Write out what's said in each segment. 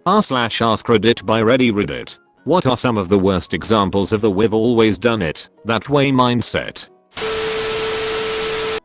r/AskReddit by Reddit. What are some of the worst examples of the "we've always done it that way" mindset?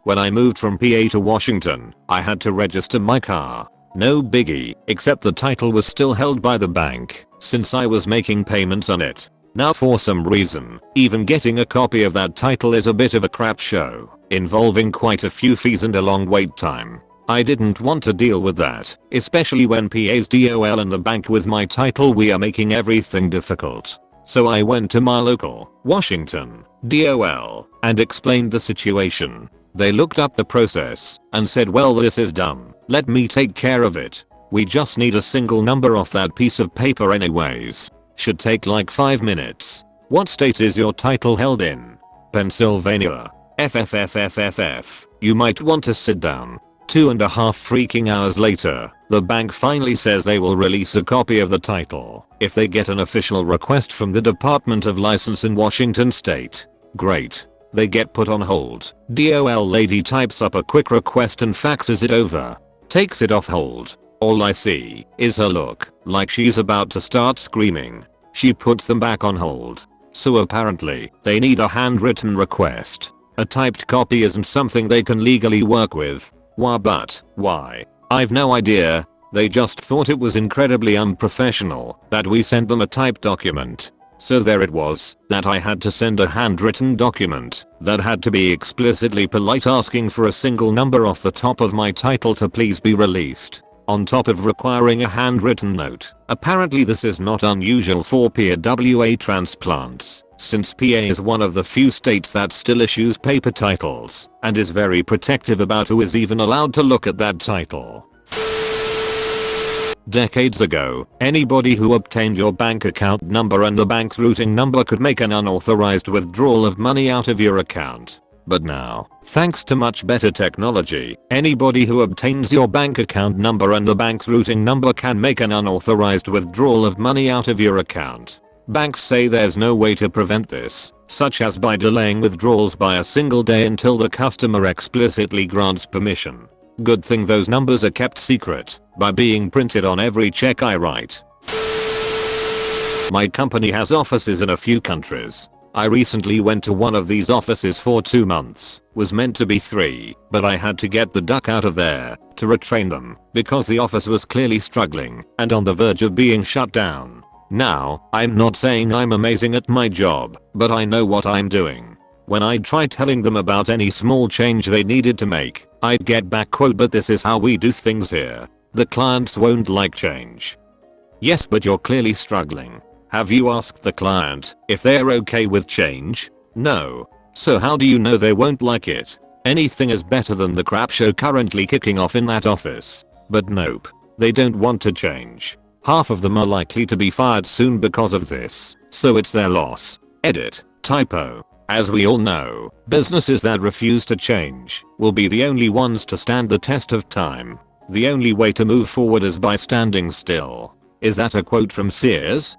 When I moved from PA to Washington, I had to register my car. No biggie, except the title was still held by the bank, since I was making payments on it. Now for some reason, even getting a copy of that title is a bit of a crap show, involving quite a few fees and a long wait time. I didn't want to deal with that, especially when PA's DOL and the bank with my title were making everything difficult. So I went to my local, Washington, DOL, and explained the situation. They looked up the process and said, "Well, this is dumb. Let me take care of it. We just need a single number off that piece of paper anyways. Should take like 5 minutes. What state is your title held in? Pennsylvania. FFFFFF. You might want to sit down." 2.5 freaking hours later, the bank finally says they will release a copy of the title if they get an official request from the Department of License in Washington state. Great. They get put on hold. DOL lady types up a quick request and faxes it over. Takes it off hold. All I see is her look, like she's about to start screaming. She puts them back on hold. So apparently, they need a handwritten request. A typed copy isn't something they can legally work with. Why? I've no idea. They just thought it was incredibly unprofessional that we sent them a typed document. So there it was, that I had to send a handwritten document that had to be explicitly polite, asking for a single number off the top of my title to please be released, on top of requiring a handwritten note. Apparently this is not unusual for PA transplants, since PA is one of the few states that still issues paper titles and is very protective about who is even allowed to look at that title. Decades ago, anybody who obtained your bank account number and the bank's routing number could make an unauthorized withdrawal of money out of your account. But now, thanks to much better technology, anybody who obtains your bank account number and the bank's routing number can make an unauthorized withdrawal of money out of your account. Banks say there's no way to prevent this, such as by delaying withdrawals by a single day until the customer explicitly grants permission. Good thing those numbers are kept secret by being printed on every check I write. My company has offices in a few countries. I recently went to one of these offices for 2 months. Was meant to be 3, but I had to get the duck out of there to retrain them because the office was clearly struggling and on the verge of being shut down. Now, I'm not saying I'm amazing at my job, but I know what I'm doing. When I'd try telling them about any small change they needed to make, I'd get back, quote, "But this is how we do things here. The clients won't like change." Yes, but you're clearly struggling. Have you asked the client if they're okay with change? No. So how do you know they won't like it? Anything is better than the crap show currently kicking off in that office. But nope. They don't want to change. Half of them are likely to be fired soon because of this, so it's their loss. Edit. Typo. As we all know, businesses that refuse to change will be the only ones to stand the test of time. The only way to move forward is by standing still. Is that a quote from Sears?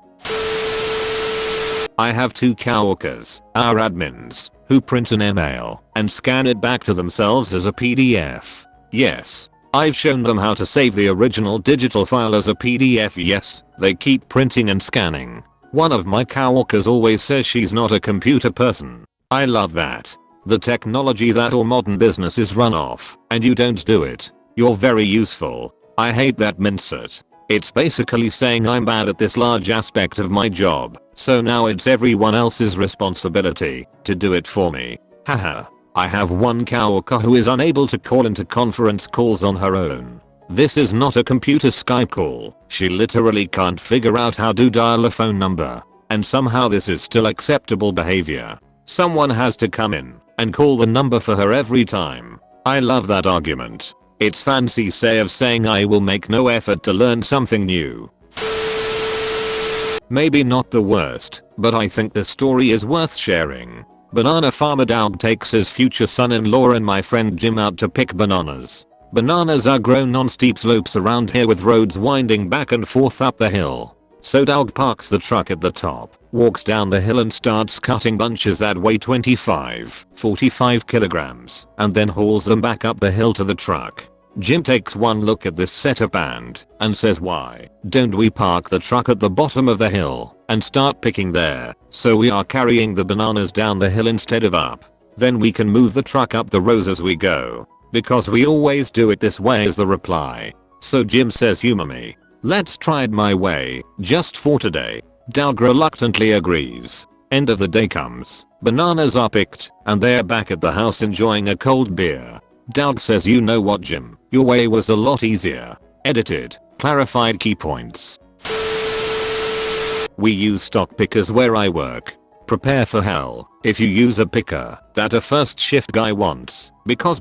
I have 2 coworkers, our admins, who print an email and scan it back to themselves as a PDF. Yes. I've shown them how to save the original digital file as a PDF. Yes, they keep printing and scanning. One of my coworkers always says she's not a computer person. I love that. The technology that all modern businesses run off, and you don't do it. You're very useful. I hate that mindset. It's basically saying I'm bad at this large aspect of my job, so now it's everyone else's responsibility to do it for me. Haha. I have one coworker who is unable to call into conference calls on her own. This is not a computer Skype call. She literally can't figure out how to dial a phone number. And somehow this is still acceptable behavior. Someone has to come in and call the number for her every time. I love that argument. It's fancy way of saying I will make no effort to learn something new. Maybe not the worst, but I think the story is worth sharing. Banana farmer Doug takes his future son-in-law and my friend Jim out to pick bananas. Bananas are grown on steep slopes around here with roads winding back and forth up the hill. So Doug parks the truck at the top, walks down the hill and starts cutting bunches that weigh 45 kilograms, and then hauls them back up the hill to the truck. Jim takes one look at this setup and says, why don't we park the truck at the bottom of the hill and start picking there, so we are carrying the bananas down the hill instead of up. Then we can move the truck up the rows as we go. Because we always do it this way is the reply. So Jim says, humor me. Let's try it my way, just for today. Doug reluctantly agrees. End of the day comes. Bananas are picked, and they're back at the house enjoying a cold beer. Doug says, you know what, Jim? Your way was a lot easier. Edited. Clarified key points. We use stock pickers where I work. Prepare for hell if you use a picker that a first shift guy wants, because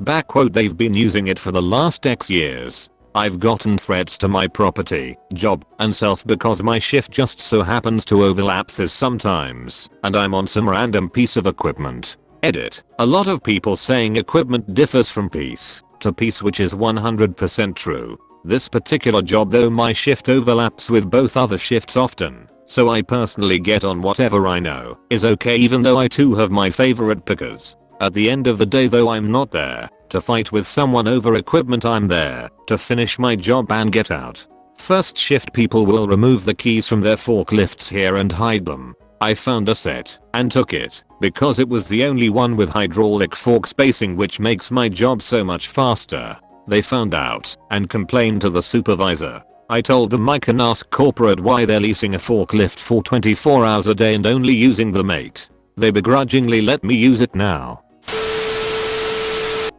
they've been using it for the last X years. I've gotten threats to my property, job, and self because my shift just so happens to overlap this sometimes, and I'm on some random piece of equipment. Edit. A lot of people saying equipment differs from piece to piece, which is 100% true. This particular job though, my shift overlaps with both other shifts often, so I personally get on whatever I know is okay, even though I too have my favorite pickers. At the end of the day though, I'm not there to fight with someone over equipment, I'm there to finish my job and get out. First shift people will remove the keys from their forklifts here and hide them. I found a set and took it because it was the only one with hydraulic fork spacing, which makes my job so much faster. They found out and complained to the supervisor. I told them I can ask corporate why they're leasing a forklift for 24 hours a day and only using the mate. They begrudgingly let me use it now.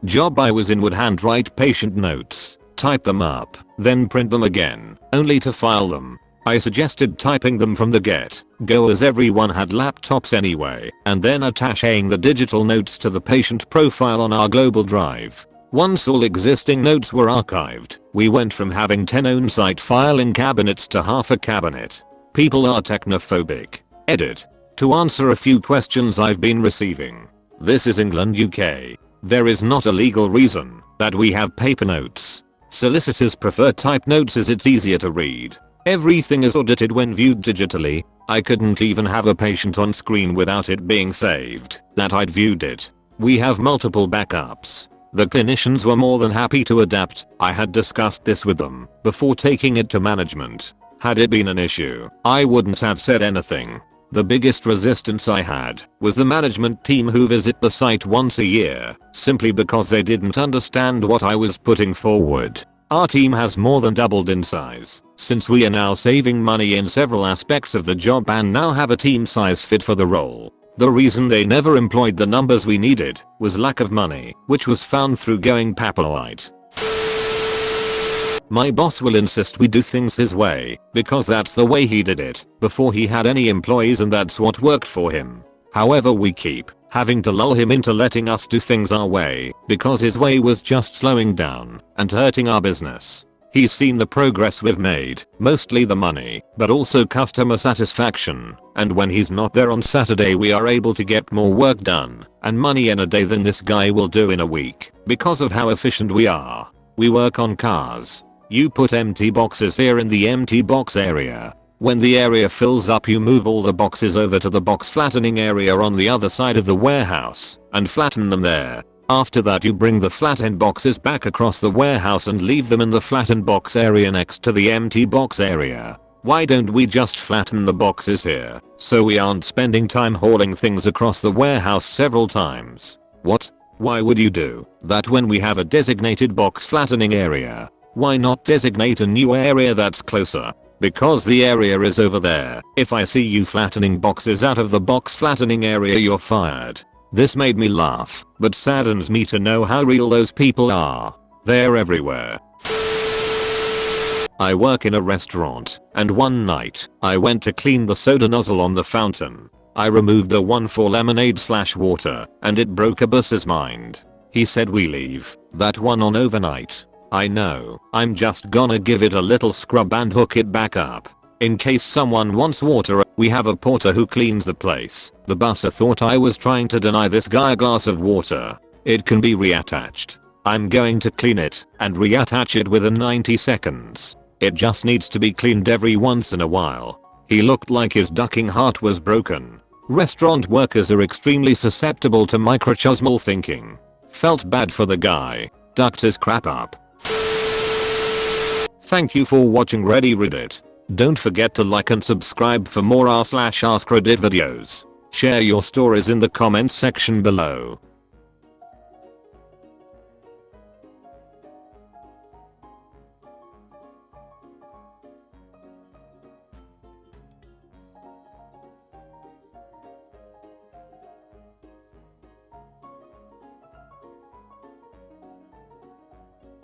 Job I was in would handwrite patient notes, type them up, then print them again, only to file them. I suggested typing them from the get-go as everyone had laptops anyway, and then attaching the digital notes to the patient profile on our global drive. Once all existing notes were archived, we went from having 10 on-site filing cabinets to half a cabinet. People are technophobic. Edit. To answer a few questions I've been receiving. This is England, UK. There is not a legal reason that we have paper notes. Solicitors prefer type notes as it's easier to read. Everything is audited when viewed digitally. I couldn't even have a patient on screen without it being saved that I'd viewed it. We have multiple backups. The clinicians were more than happy to adapt. I had discussed this with them before taking it to management. Had it been an issue, I wouldn't have said anything. The biggest resistance I had was the management team who visit the site once a year, simply because they didn't understand what I was putting forward. Our team has more than doubled in size, since we are now saving money in several aspects of the job and now have a team size fit for the role. The reason they never employed the numbers we needed was lack of money, which was found through going paper-light. My boss will insist we do things his way, because that's the way he did it before he had any employees and that's what worked for him. However, we keep having to lull him into letting us do things our way, because his way was just slowing down and hurting our business. He's seen the progress we've made, mostly the money, but also customer satisfaction, and when he's not there on Saturday we are able to get more work done and money in a day than this guy will do in a week, because of how efficient we are. We work on cars. You put empty boxes here in the empty box area. When the area fills up, you move all the boxes over to the box flattening area on the other side of the warehouse and flatten them there. After that, you bring the flattened boxes back across the warehouse and leave them in the flattened box area next to the empty box area. Why don't we just flatten the boxes here, so we aren't spending time hauling things across the warehouse several times? What? Why would you do that when we have a designated box flattening area? Why not designate a new area that's closer? Because the area is over there. If I see you flattening boxes out of the box flattening area, you're fired. This made me laugh, but saddens me to know how real those people are. They're everywhere. I work in a restaurant, and one night, I went to clean the soda nozzle on the fountain. I removed the one for lemonade/water, and it broke a boss's mind. He said we leave that one on overnight. I know, I'm just gonna give it a little scrub and hook it back up. In case someone wants water. We have a porter who cleans the place. The busser thought I was trying to deny this guy a glass of water. It can be reattached. I'm going to clean it and reattach it within 90 seconds. It just needs to be cleaned every once in a while. He looked like his ducking heart was broken. Restaurant workers are extremely susceptible to microchosmal thinking. Felt bad for the guy. Ducked his crap up. Thank you for watching Reddit. Don't forget to like and subscribe for more r/AskReddit videos. Share your stories in the comments section below.